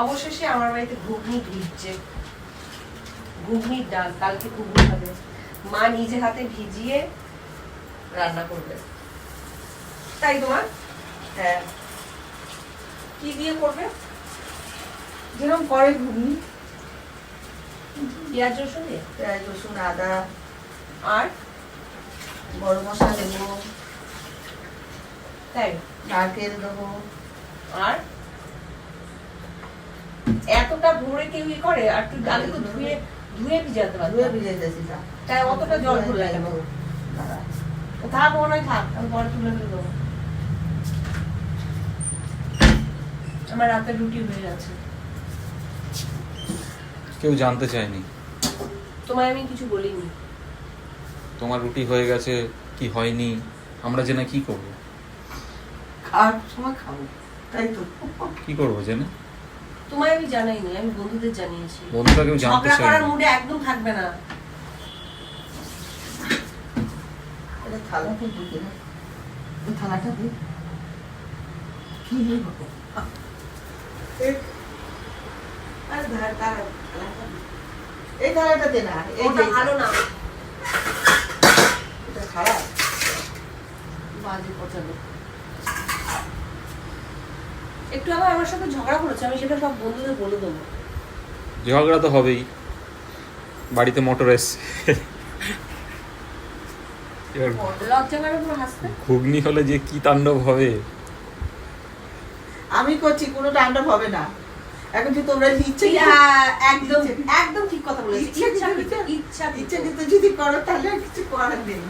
অবশেষে আমার বাড়িতে ঘুগনি ভিজছে, ঘুগনির ডাল। কালকে ঘুগনি খাবে মা, নিজে হাতে ভিজিয়ে রান্না করবে। তাই তোমার? হ্যাঁ। কি দিয়ে করবে? যেরকম করে ঘুগনি, পেঁয়াজ রসুন দিয়ে? পেঁয়াজ রসুন আদা আর গরম মশলা দেবো, তাই নারকেল দেবো। আর এতটা ভোরে কেউ ই করে? আর তুই ডালে তো ধুয়ে ধুয়ে ভিজাতে পারবি। ধুয়ে ভিজে দিয়েছি তা। তাই অতটা জল ভরলে কেন? দাঁড়া। থাক, মনে হয় থাক, আমি পরে তুলে ফেলে দেবো। আমার রাতে রুটি হয়ে গেছে। কেউ জানতে চায়নি তোমায় আমি কিছু বলিনি। তোমার রুটি হয়ে গেছে কি হয়নি, আমরা জেনে কি করব? খাওয়ার সময় খাবো, তাই তো। কি করবো জেনে? তোমায় আমি জানাইনি, আমি বন্ধুদের জানিয়েছি। বন্ধুরা কেউ জানতে ঝগড়া করার চায়নি। মুডে একদম থাকবে না। এটা থালাটা দিকে না, ওই থালাটা দে। কি হইব? আরে ধার তার থালাটা দে। এই থালাটা দে না, এই ওটা যে ভালো না, এটা খারাপ। বাজে পচালো। একটু আবার আমার সাথে ঝগড়া করেছে, আমি সেটা সব বন্ধুদের বলে দেবো। ঝগড়া তো হবেই, বাড়িতে মোটর এসছে। এবার লজ্জা লাগে পুরো হাসতে। ঘুগনি হলে যে কি তাণ্ডব হবে। আমি করছি, কোনো তাণ্ডব হবে না। এখন যে তোমরা ইচ্ছে একদম একদম ঠিক কথা বলেছিস। ইচ্ছা ইচ্ছা ইচ্ছা ইচ্ছা ইচ্ছা যদি করো তাহলে আর কিছু করার নেই।